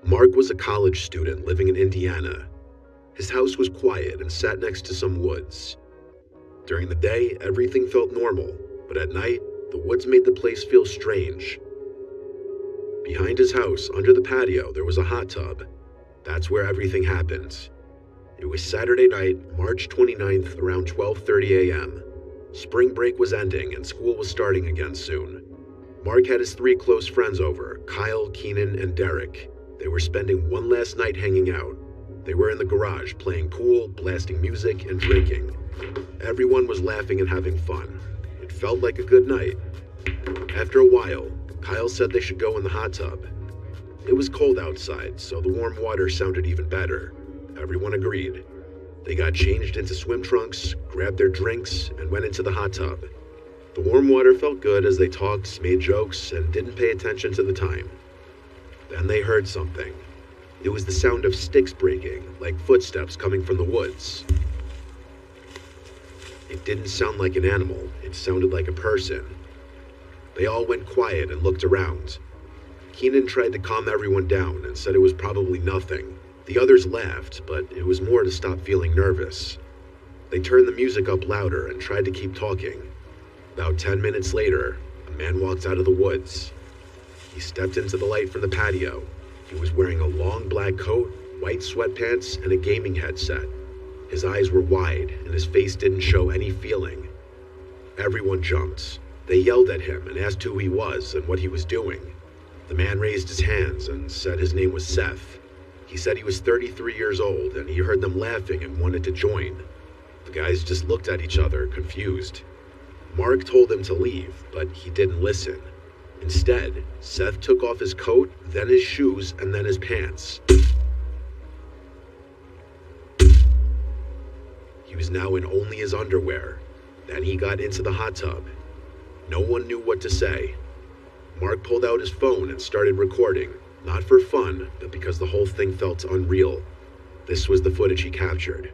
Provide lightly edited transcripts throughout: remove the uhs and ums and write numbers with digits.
Mark was a college student living in Indiana. His house was quiet and sat next to some woods. During the day, everything felt normal, but at night, the woods made the place feel strange. Behind his house, under the patio, there was a hot tub. That's where everything happened. It was Saturday night, March 29th, around 12:30 a.m. Spring break was ending and school was starting again soon. Mark had his 3 close friends over, Kyle, Keenan, and Derek. They were spending one last night hanging out. They were in the garage, playing pool, blasting music, and drinking. Everyone was laughing and having fun. It felt like a good night. After a while, Kyle said they should go in the hot tub. It was cold outside, so the warm water sounded even better. Everyone agreed. They got changed into swim trunks, grabbed their drinks, and went into the hot tub. The warm water felt good as they talked, made jokes, and didn't pay attention to the time. Then they heard something. It was the sound of sticks breaking, like footsteps coming from the woods. It didn't sound like an animal, it sounded like a person. They all went quiet and looked around. Keenan tried to calm everyone down and said it was probably nothing. The others laughed, but it was more to stop feeling nervous. They turned the music up louder and tried to keep talking. About 10 minutes later, a man walked out of the woods. He stepped into the light from the patio. He was wearing a long black coat, white sweatpants, and a gaming headset. His eyes were wide, and his face didn't show any feeling. Everyone jumped. They yelled at him and asked who he was and what he was doing. The man raised his hands and said his name was Seth. He said he was 33 years old and he heard them laughing and wanted to join. The guys just looked at each other, confused. Mark told him to leave, but he didn't listen. Instead, Seth took off his coat, then his shoes, and then his pants. He was now in only his underwear. Then he got into the hot tub. No one knew what to say. Mark pulled out his phone and started recording, not for fun, but because the whole thing felt unreal. This was the footage he captured.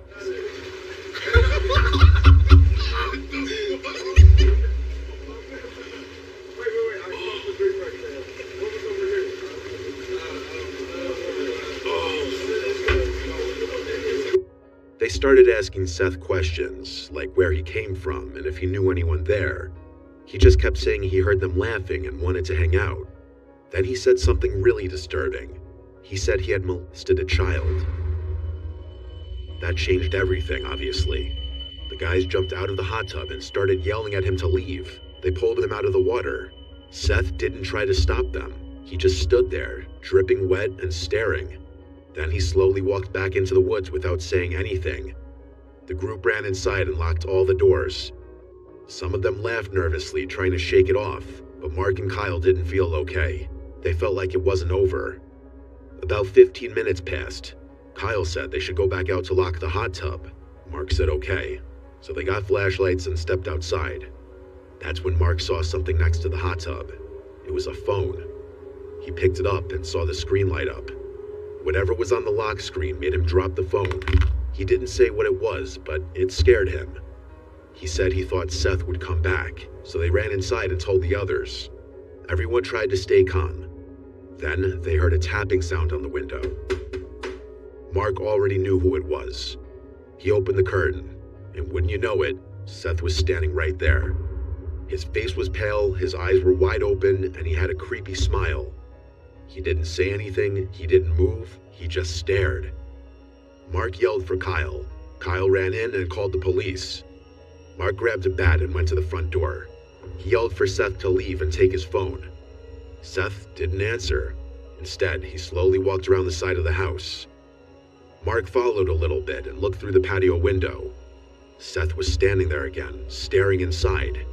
They started asking Seth questions, like where he came from and if he knew anyone there. He just kept saying he heard them laughing and wanted to hang out. Then he said something really disturbing. He said he had molested a child. That changed everything, obviously. The guys jumped out of the hot tub and started yelling at him to leave. They pulled him out of the water. Seth didn't try to stop them. He just stood there, dripping wet and staring. Then he slowly walked back into the woods without saying anything. The group ran inside and locked all the doors. Some of them laughed nervously, trying to shake it off, but Mark and Kyle didn't feel okay. They felt like it wasn't over. About 15 minutes passed. Kyle said they should go back out to lock the hot tub. Mark said okay. So they got flashlights and stepped outside. That's when Mark saw something next to the hot tub. It was a phone. He picked it up and saw the screen light up. Whatever was on the lock screen made him drop the phone. He didn't say what it was, but it scared him. He said he thought Seth would come back, so they ran inside and told the others. Everyone tried to stay calm. Then they heard a tapping sound on the window. Mark already knew who it was. He opened the curtain, and wouldn't you know it, Seth was standing right there. His face was pale, his eyes were wide open, and he had a creepy smile. He didn't say anything, he didn't move, he just stared. Mark yelled for Kyle. Kyle ran in and called the police. Mark grabbed a bat and went to the front door. He yelled for Seth to leave and take his phone. Seth didn't answer. Instead, he slowly walked around the side of the house. Mark followed a little bit and looked through the patio window. Seth was standing there again, staring inside.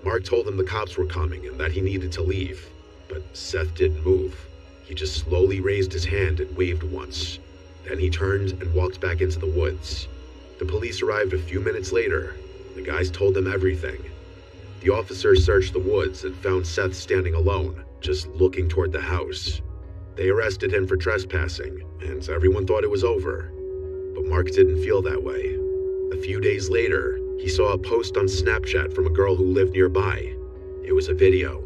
Mark told him the cops were coming and that he needed to leave, but Seth didn't move. He just slowly raised his hand and waved once. Then he turned and walked back into the woods. The police arrived a few minutes later. The guys told them everything. The officers searched the woods and found Seth standing alone, just looking toward the house. They arrested him for trespassing, and everyone thought it was over. But Mark didn't feel that way. A few days later, he saw a post on Snapchat from a girl who lived nearby. It was a video.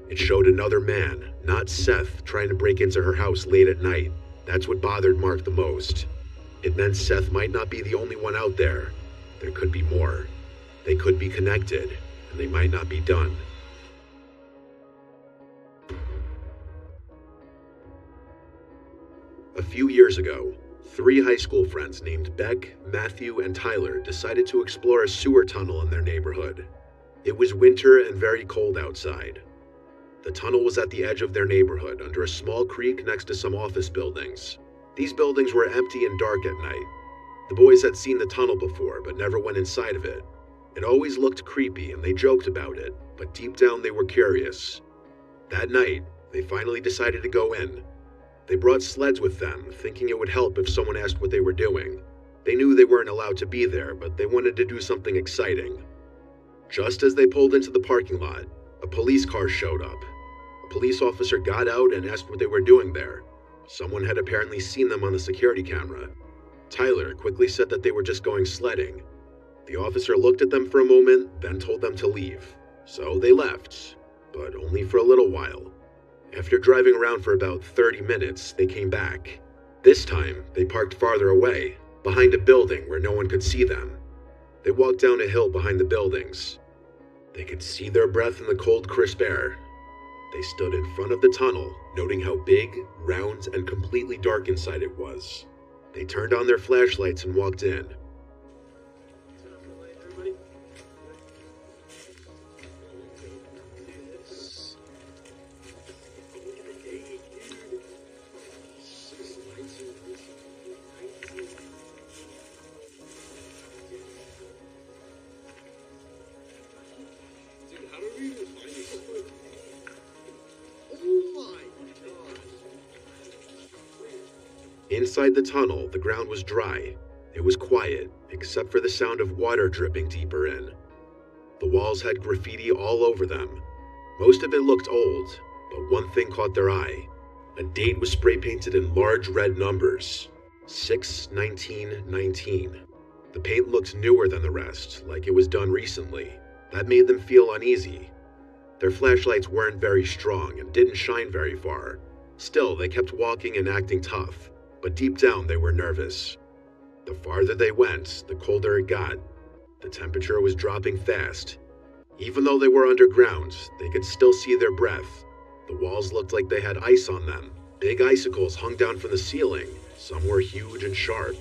It showed another man, not Seth, trying to break into her house late at night. That's what bothered Mark the most. It meant Seth might not be the only one out there. There could be more. They could be connected, and they might not be done. A few years ago, 3 high school friends named Beck, Matthew, and Tyler decided to explore a sewer tunnel in their neighborhood. It was winter and very cold outside. The tunnel was at the edge of their neighborhood, under a small creek next to some office buildings. These buildings were empty and dark at night. The boys had seen the tunnel before, but never went inside of it. It always looked creepy, and they joked about it, but deep down they were curious. That night, they finally decided to go in. They brought sleds with them, thinking it would help if someone asked what they were doing. They knew they weren't allowed to be there, but they wanted to do something exciting. Just as they pulled into the parking lot, a police car showed up. A police officer got out and asked what they were doing there. Someone had apparently seen them on the security camera. Tyler quickly said that they were just going sledding. The officer looked at them for a moment, then told them to leave. So they left, but only for a little while. After driving around for about 30 minutes, they came back. This time, they parked farther away, behind a building where no one could see them. They walked down a hill behind the buildings. They could see their breath in the cold, crisp air. They stood in front of the tunnel, noting how big, round, and completely dark inside it was. They turned on their flashlights and walked in. Inside the tunnel, the ground was dry. It was quiet, except for the sound of water dripping deeper in. The walls had graffiti all over them. Most of it looked old, but one thing caught their eye. A date was spray painted in large red numbers. 6/19/19. The paint looked newer than the rest, like it was done recently. That made them feel uneasy. Their flashlights weren't very strong and didn't shine very far. Still, they kept walking and acting tough, but deep down they were nervous. The farther they went, the colder it got. The temperature was dropping fast. Even though they were underground, they could still see their breath. The walls looked like they had ice on them. Big icicles hung down from the ceiling. Some were huge and sharp.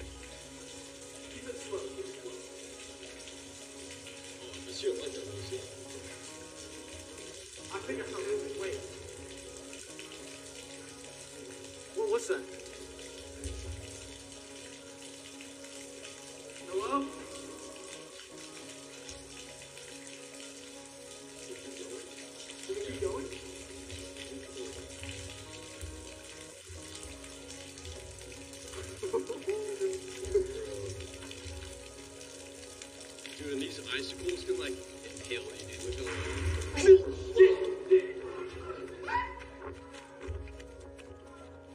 I think I saw movement. Wait. What's that? Hello? Keep going? Dude, and these icicles can like impale you, dude. Look at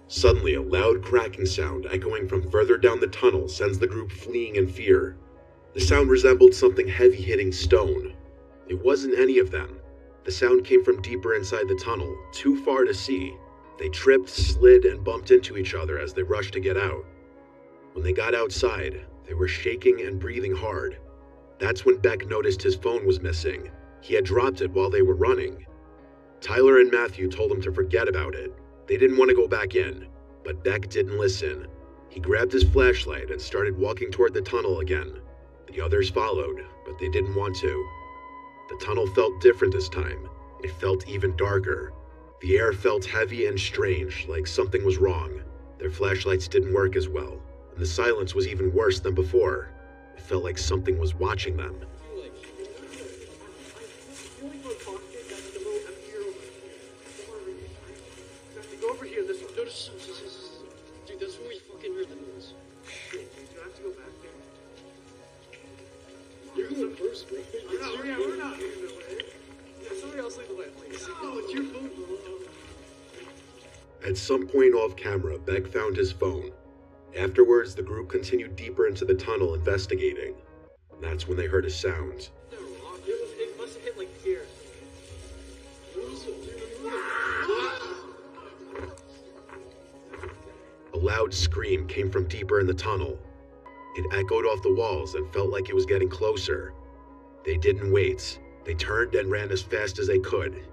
Suddenly, a loud cracking sound echoing from further down the tunnel sends the group fleeing in fear. The sound resembled something heavy hitting stone. It wasn't any of them. The sound came from deeper inside the tunnel, too far to see. They tripped, slid, and bumped into each other as they rushed to get out. When they got outside, they were shaking and breathing hard. That's when Beck noticed his phone was missing. He had dropped it while they were running. Tyler and Matthew told him to forget about it. They didn't want to go back in, but Beck didn't listen. He grabbed his flashlight and started walking toward the tunnel again. The others followed, but they didn't want to. The tunnel felt different this time. It felt even darker. The air felt heavy and strange, like something was wrong. Their flashlights didn't work as well, and the silence was even worse than before. It felt like something was watching them. Go over here, this one. dude, that's when we fucking heard the noise. Shit, dude, you have to go back there. You're going first, bro. We're not leading the way. Yeah, somebody else lead the way, please. No, it's your phone, bro. At some point off camera, Beck found his phone. Afterwards, the group continued deeper into the tunnel investigating. And that's when they heard a sound. It must have hit like here. What was it, dude? A loud scream came from deeper in the tunnel. It echoed off the walls and felt like it was getting closer. They didn't wait. They turned and ran as fast as they could.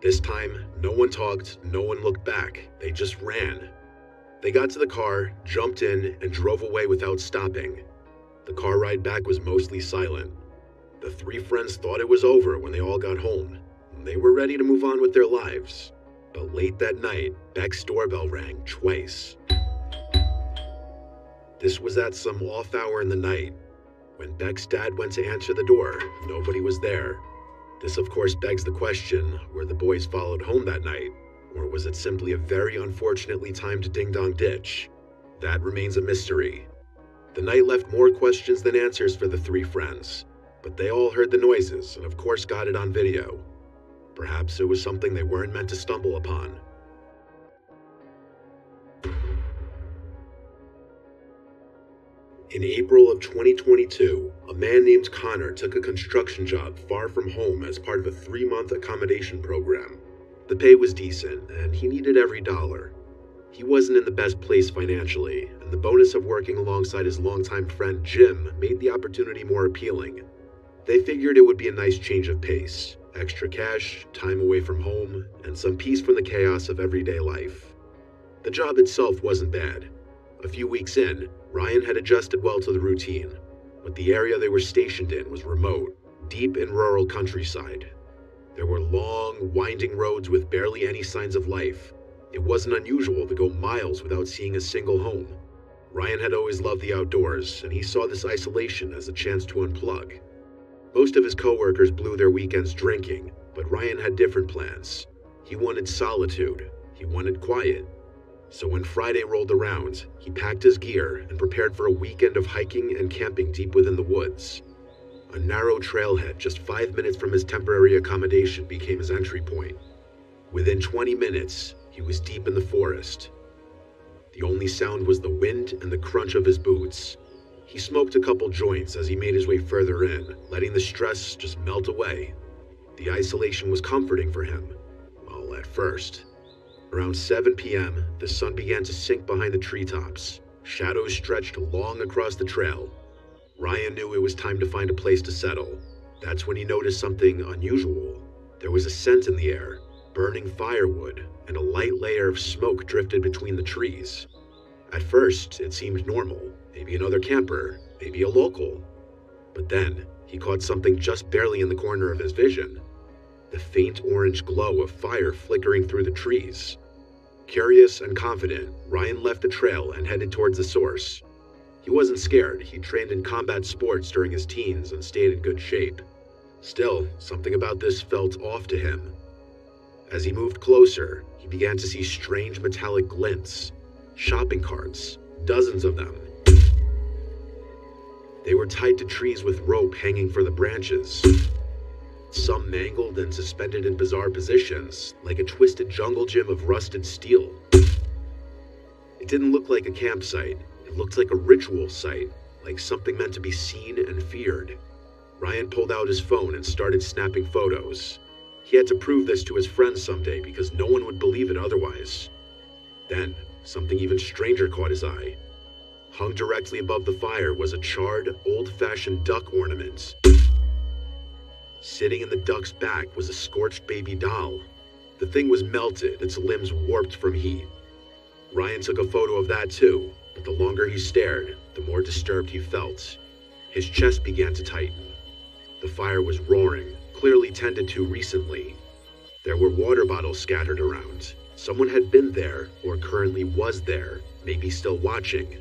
This time, no one talked, no one looked back. They just ran. They got to the car, jumped in, and drove away without stopping. The car ride back was mostly silent. The three friends thought it was over when they all got home. They were ready to move on with their lives. But late that night, Beck's doorbell rang twice. This was at some off hour in the night. When Beck's dad went to answer the door, nobody was there. This of course begs the question, were the boys followed home that night? Or was it simply a very unfortunately timed ding-dong ditch? That remains a mystery. The night left more questions than answers for the three friends, but they all heard the noises and of course got it on video. Perhaps it was something they weren't meant to stumble upon. In April of 2022, a man named Connor took a construction job far from home as part of a 3-month accommodation program. The pay was decent, and he needed every dollar. He wasn't in the best place financially, and the bonus of working alongside his longtime friend Jim made the opportunity more appealing. They figured it would be a nice change of pace, extra cash, time away from home, and some peace from the chaos of everyday life. The job itself wasn't bad. A few weeks in, Ryan had adjusted well to the routine, but the area they were stationed in was remote, deep in rural countryside. There were long, winding roads with barely any signs of life. It wasn't unusual to go miles without seeing a single home. Ryan had always loved the outdoors, and he saw this isolation as a chance to unplug. Most of his coworkers blew their weekends drinking, but Ryan had different plans. He wanted solitude. He wanted quiet. So when Friday rolled around, he packed his gear and prepared for a weekend of hiking and camping deep within the woods. A narrow trailhead just 5 minutes from his temporary accommodation became his entry point. Within 20 minutes, he was deep in the forest. The only sound was the wind and the crunch of his boots. He smoked a couple joints as he made his way further in, letting the stress just melt away. The isolation was comforting for him. Well, at first. Around 7 p.m., the sun began to sink behind the treetops. Shadows stretched long across the trail. Ryan knew it was time to find a place to settle. That's when he noticed something unusual. There was a scent in the air, burning firewood, and a light layer of smoke drifted between the trees. At first, it seemed normal. Maybe another camper, maybe a local. But then, he caught something just barely in the corner of his vision. The faint orange glow of fire flickering through the trees. Curious and confident, Ryan left the trail and headed towards the source. He wasn't scared. He trained in combat sports during his teens and stayed in good shape. Still, something about this felt off to him. As he moved closer, he began to see strange metallic glints. Shopping carts, dozens of them. They were tied to trees with rope hanging from the branches. Some mangled and suspended in bizarre positions, like a twisted jungle gym of rusted steel. It didn't look like a campsite. It looked like a ritual site, like something meant to be seen and feared. Ryan pulled out his phone and started snapping photos. He had to prove this to his friends someday because no one would believe it otherwise. Then, something even stranger caught his eye. Hung directly above the fire was a charred, old-fashioned duck ornament. Sitting in the duck's back was a scorched baby doll. The thing was melted, its limbs warped from heat. Ryan took a photo of that too, but the longer he stared, the more disturbed he felt. His chest began to tighten. The fire was roaring, clearly tended to recently. There were water bottles scattered around. Someone had been there, or currently was there, maybe still watching.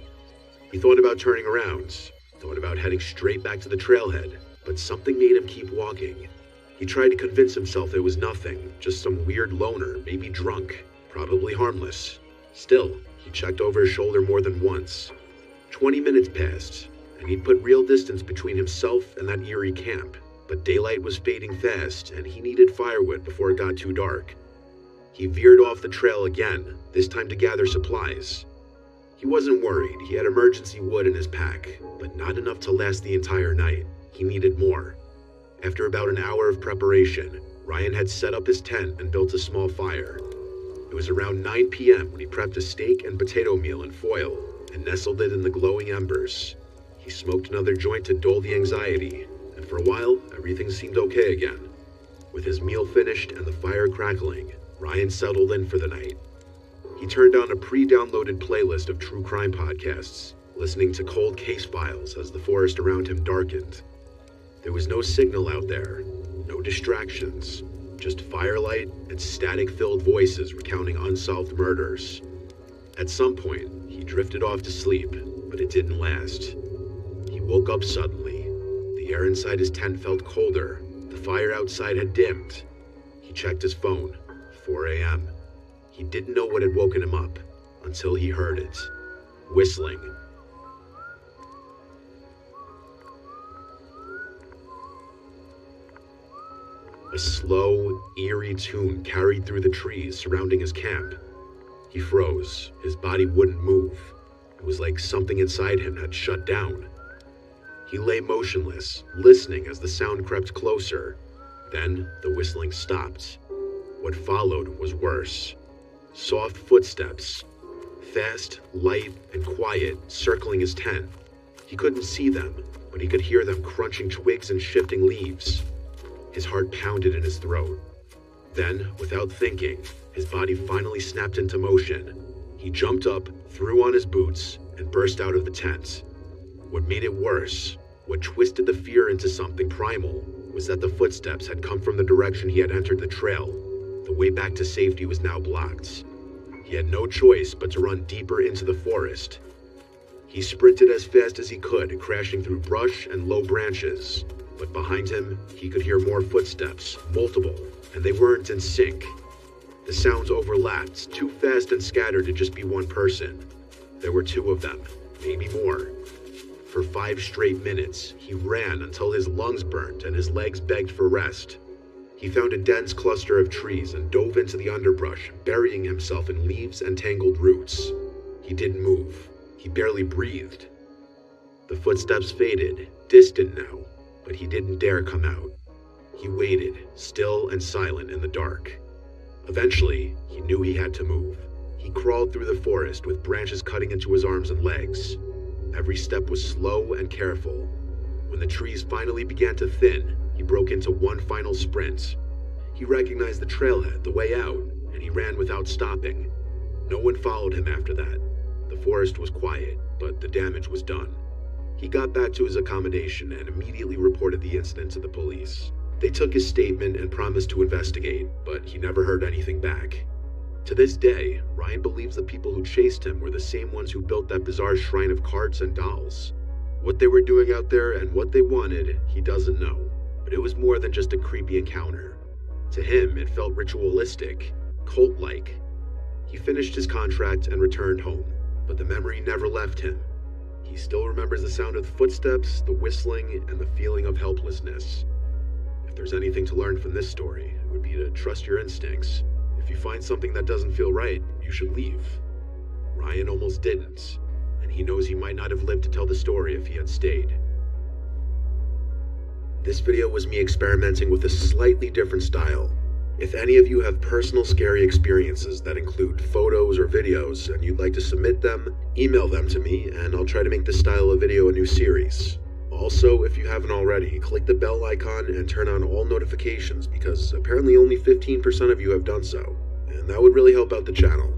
He thought about turning around, thought about heading straight back to the trailhead, but something made him keep walking. He tried to convince himself it was nothing, just some weird loner, maybe drunk, probably harmless. Still, he checked over his shoulder more than once. 20 minutes passed, and he'd put real distance between himself and that eerie camp, but daylight was fading fast, and he needed firewood before it got too dark. He veered off the trail again, this time to gather supplies. He wasn't worried. He had emergency wood in his pack, but not enough to last the entire night. He needed more. After about an hour of preparation, Ryan had set up his tent and built a small fire. It was around 9 p.m. when he prepped a steak and potato meal in foil and nestled it in the glowing embers. He smoked another joint to dull the anxiety, and for a while, everything seemed okay again. With his meal finished and the fire crackling, Ryan settled in for the night. He turned on a pre-downloaded playlist of true crime podcasts, listening to cold case files as the forest around him darkened. There was no signal out there, no distractions, just firelight and static-filled voices recounting unsolved murders. At some point, he drifted off to sleep, but it didn't last. He woke up suddenly. The air inside his tent felt colder. The fire outside had dimmed. He checked his phone. 4 a.m. He didn't know what had woken him up until he heard it. Whistling. A slow, eerie tune carried through the trees surrounding his camp. He froze. His body wouldn't move. It was like something inside him had shut down. He lay motionless, listening as the sound crept closer. Then the whistling stopped. What followed was worse. Soft footsteps, fast, light, and quiet, circling his tent. He couldn't see them, but he could hear them crunching twigs and shifting leaves. His heart pounded in his throat. Then, without thinking, his body finally snapped into motion. He jumped up, threw on his boots, and burst out of the tent. What made it worse, what twisted the fear into something primal, was that the footsteps had come from the direction he had entered the trail. The way back to safety was now blocked. He had no choice but to run deeper into the forest. He sprinted as fast as he could, crashing through brush and low branches. But behind him, he could hear more footsteps, multiple, and they weren't in sync. The sounds overlapped, too fast and scattered to just be one person. There were two of them, maybe more. For 5 straight minutes, he ran until his lungs burnt and his legs begged for rest. He found a dense cluster of trees and dove into the underbrush, burying himself in leaves and tangled roots. He didn't move. He barely breathed. The footsteps faded, distant now, but he didn't dare come out. He waited, still and silent in the dark. Eventually, he knew he had to move. He crawled through the forest with branches cutting into his arms and legs. Every step was slow and careful. When the trees finally began to thin, he broke into one final sprint. He recognized the trailhead, the way out, and he ran without stopping. No one followed him after that. The forest was quiet, but the damage was done. He got back to his accommodation and immediately reported the incident to the police. They took his statement and promised to investigate, but he never heard anything back. To this day, Ryan believes the people who chased him were the same ones who built that bizarre shrine of carts and dolls. What they were doing out there and what they wanted, he doesn't know, but it was more than just a creepy encounter. To him, it felt ritualistic, cult-like. He finished his contract and returned home, but the memory never left him. He still remembers the sound of the footsteps, the whistling, and the feeling of helplessness. If there's anything to learn from this story, it would be to trust your instincts. If you find something that doesn't feel right, you should leave. Ryan almost didn't, and he knows he might not have lived to tell the story if he had stayed. This video was me experimenting with a slightly different style. If any of you have personal scary experiences that include photos or videos and you'd like to submit them, email them to me and I'll try to make this style of video a new series. Also, if you haven't already, click the bell icon and turn on all notifications because apparently only 15% of you have done so, and that would really help out the channel.